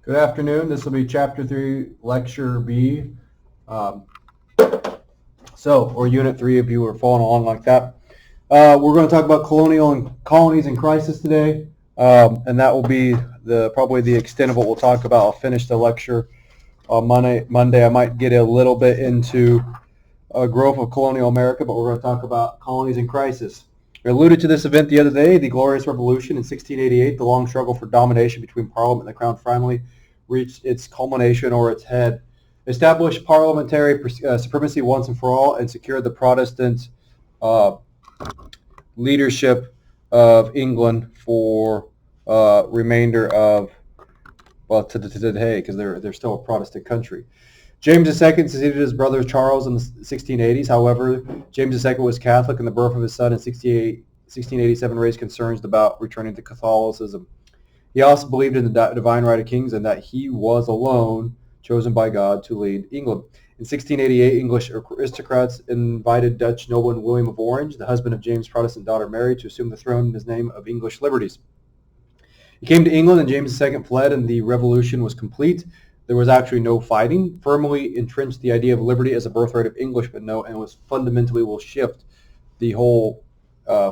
Good afternoon. This will be Chapter 3, Lecture B. Um, or Unit 3 if you were following along like that. We're going to talk about colonial and colonies in crisis today, and that will be probably the extent of what we'll talk about. I'll finish the lecture on Monday. I might get a little bit into growth of colonial America, but we're going to talk about colonies in crisis. We alluded to this event the other day, the Glorious Revolution in 1688. The long struggle for domination between Parliament and the Crown finally reached its culmination or its head. Established parliamentary supremacy once and for all and secured the Protestant uh, leadership of England for remainder of, well, to today, because they're still a Protestant country. James II succeeded his brother Charles in the 1680s. However, James II was Catholic, and the birth of his son in 1687 raised concerns about returning to Catholicism. He also believed in the divine right of kings and that he was alone chosen by God to lead England. In 1688, English aristocrats invited Dutch nobleman William of Orange, the husband of James' Protestant daughter Mary, to assume the throne in his name of English liberties. He came to England and James II fled and the revolution was complete. There was actually no fighting, firmly entrenched the idea of liberty as a birthright of Englishmen, and was fundamentally will shift the whole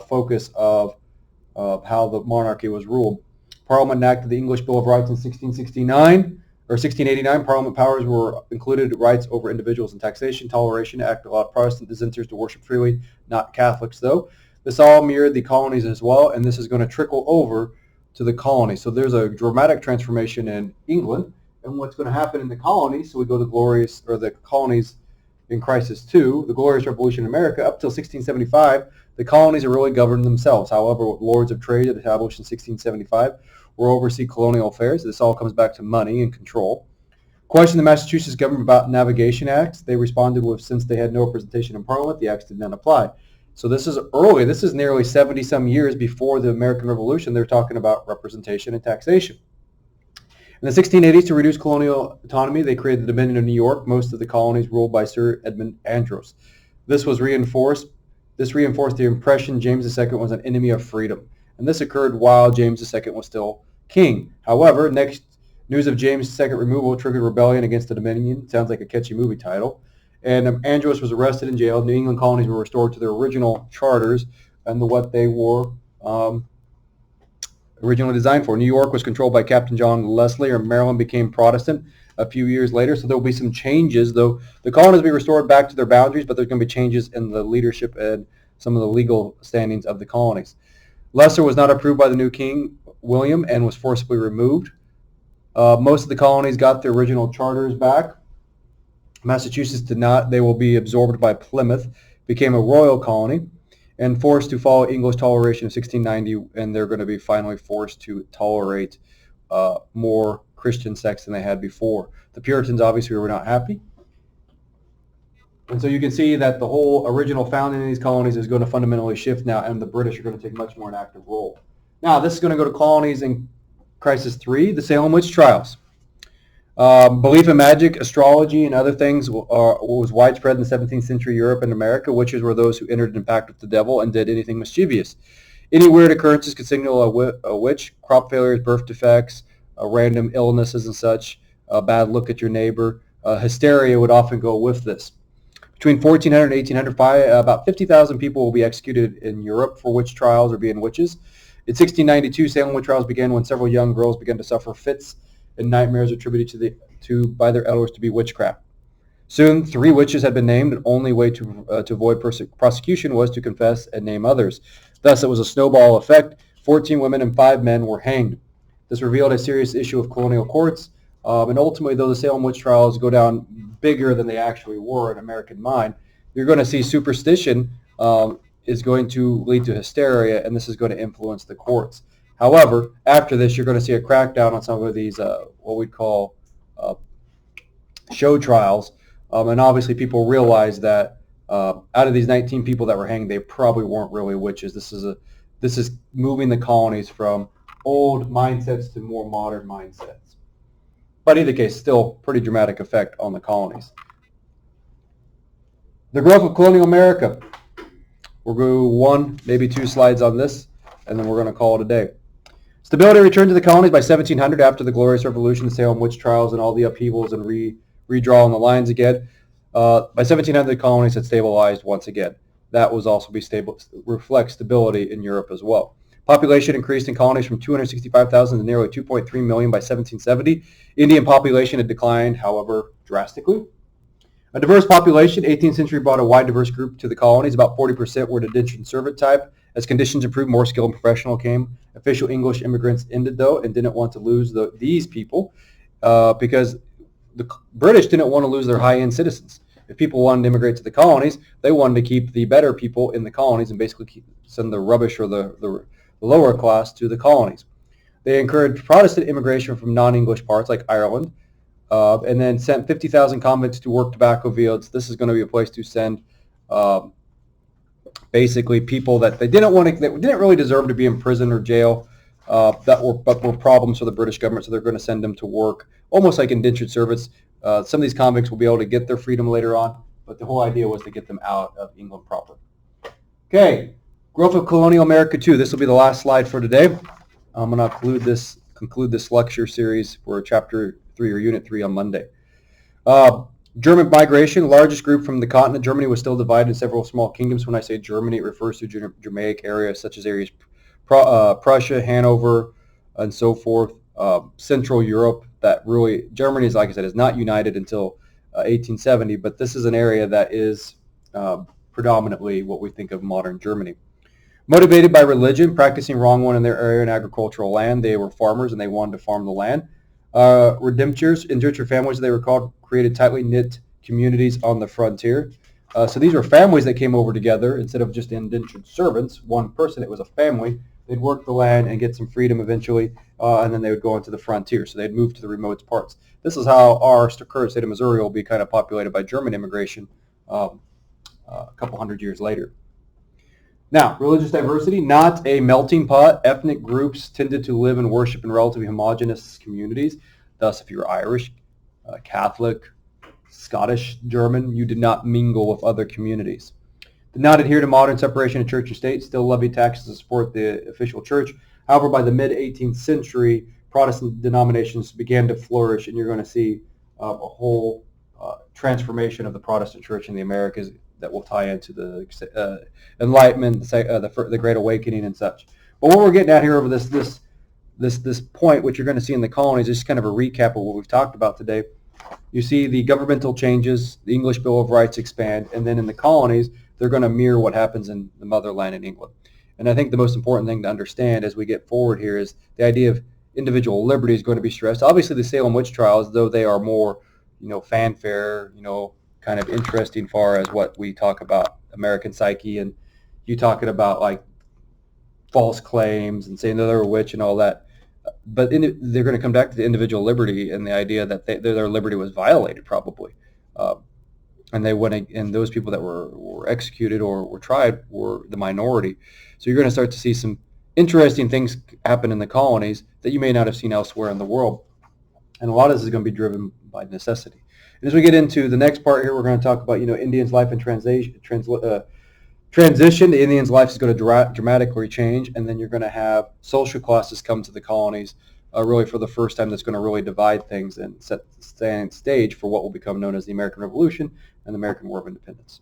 focus of how the monarchy was ruled. Parliament enacted the English Bill of Rights in 1669 or 1689. Parliament powers were included rights over individuals and taxation, toleration. The act allowed Protestant dissenters to worship freely, not Catholics though. This all mirrored the colonies as well, and this is going to trickle over to the colonies. So there's a dramatic transformation in England, and what's going to happen in the colonies. So we go to the colonies in crisis 2, the Glorious Revolution in America. Up till 1675, the colonies are really governed themselves. However, Lords of Trade established in 1675 will oversee colonial affairs. This all comes back to money and control. Question the Massachusetts government about navigation acts. They responded with, since they had no representation in Parliament, the acts did not apply. So this is early. This is nearly 70-some years before the American Revolution. They're talking about representation and taxation. In the 1680s, to reduce colonial autonomy, they created the Dominion of New York, most of the colonies ruled by Sir Edmund Andros. This reinforced the impression James II was an enemy of freedom, and this occurred while James II was still king. However, next news of James II removal triggered rebellion against the Dominion. Sounds like a catchy movie title. And Andros was arrested and jailed. New England colonies were restored to their original charters and what they were originally designed for. New York was controlled by Captain John Leslie, and Maryland became Protestant a few years later. So there will be some changes, though the colonies will be restored back to their boundaries, but there's going to be changes in the leadership and some of the legal standings of the colonies. Leicester was not approved by the new king, William, and was forcibly removed. Most of the colonies got their original charters back. Massachusetts did not. They will be absorbed by Plymouth, became a royal colony, and forced to follow English toleration of 1690, and they're going to be finally forced to tolerate more Christian sects than they had before. The Puritans obviously were not happy. And so you can see that the whole original founding of these colonies is going to fundamentally shift now, and the British are going to take much more an active role. Now, this is going to go to colonies in Crisis 3, the Salem Witch Trials. Belief in magic, astrology, and other things was widespread in the 17th century Europe and America. Witches were those who entered in pact with the devil and did anything mischievous. Any weird occurrences could signal a witch. Crop failures, birth defects, random illnesses and such, a bad look at your neighbor. Hysteria would often go with this. Between 1400 and 1800, about 50,000 people will be executed in Europe for witch trials or being witches. In 1692, Salem witch trials began when several young girls began to suffer fits and nightmares attributed by their elders to be witchcraft. Soon, 3 witches had been named, and the only way to avoid prosecution was to confess and name others. Thus, it was a snowball effect. 14 women and 5 men were hanged. This revealed a serious issue of colonial courts, and ultimately, though the Salem witch trials go down bigger than they actually were in American mind, you're going to see superstition is going to lead to hysteria, and this is going to influence the courts. However, after this, you're going to see a crackdown on some of these what we'd call show trials, and obviously people realize that out of these 19 people that were hanged, they probably weren't really witches. This is moving the colonies from old mindsets to more modern mindsets. But in either case, still pretty dramatic effect on the colonies. The growth of colonial America. We'll go 1, maybe 2 slides on this, and then we're going to call it a day. Stability returned to the colonies by 1700 after the Glorious Revolution, the Salem witch trials, and all the upheavals and redrawing the lines again. By 1700, the colonies had stabilized once again. That was also reflect stability in Europe as well. Population increased in colonies from 265,000 to nearly 2.3 million by 1770. Indian population had declined, however, drastically. A diverse population, 18th century brought a wide diverse group to the colonies. About 40% were indentured servant type. As conditions improved, more skilled and professional came. Official English immigrants ended, though, and didn't want to lose these people because the British didn't want to lose their high-end citizens. If people wanted to immigrate to the colonies, they wanted to keep the better people in the colonies and basically send the rubbish or the lower class to the colonies. They encouraged Protestant immigration from non-English parts like Ireland, and then sent 50,000 convicts to work tobacco fields. This is going to be a place to send basically people that they didn't want to, that didn't really deserve to be in prison or jail, but were problems for the British government. So they're going to send them to work, almost like indentured servants. Some of these convicts will be able to get their freedom later on, but the whole idea was to get them out of England proper. Okay, growth of colonial America too. This will be the last slide for today. I'm going to conclude this lecture series for Chapter 3 or Unit 3 on Monday. German migration, largest group from the continent. Germany was still divided in several small kingdoms. When I say Germany, it refers to Germanic areas such as areas Prussia, Hanover, and so forth. Central Europe, that really, Germany is, like I said, is not united until 1870, but this is an area that is predominantly what we think of modern Germany. Motivated by religion, practicing wrong one in their area and agricultural land. They were farmers and they wanted to farm the land. Redemptors, indentured families, they were called, created tightly knit communities on the frontier. So these were families that came over together instead of just indentured servants, one person, it was a family. They'd work the land and get some freedom eventually, and then they would go into the frontier. So they'd move to the remote parts. This is how our current state of Missouri will be kind of populated by German immigration a couple hundred years later. Now, religious diversity, not a melting pot. Ethnic groups tended to live and worship in relatively homogeneous communities. Thus, if you're Irish, Catholic, Scottish, German, you did not mingle with other communities. Did not adhere to modern separation of church and state, still levied taxes to support the official church. However, by the mid-18th century, Protestant denominations began to flourish, and you're going to see a whole transformation of the Protestant church in the Americas that will tie into the Enlightenment, the Great Awakening, and such. But what we're getting at here over this point, which you're going to see in the colonies, is kind of a recap of what we've talked about today. You see the governmental changes, the English Bill of Rights expand, and then in the colonies, they're going to mirror what happens in the motherland in England. And I think the most important thing to understand as we get forward here is the idea of individual liberty is going to be stressed. Obviously, the Salem witch trials, though they are more, fanfare, kind of interesting far as what we talk about American psyche, and you talking about like false claims and saying that they're a witch and all that. But they're going to come back to the individual liberty and the idea that their liberty was violated probably. And they went, and those people that were executed or were tried were the minority. So you're going to start to see some interesting things happen in the colonies that you may not have seen elsewhere in the world. And a lot of this is going to be driven by necessity. And as we get into the next part here, we're going to talk about, Indians' life and transition. The Indians' life is going to dramatically change, and then you're going to have social classes come to the colonies really for the first time. That's going to really divide things and set the stage for what will become known as the American Revolution and the American War of Independence.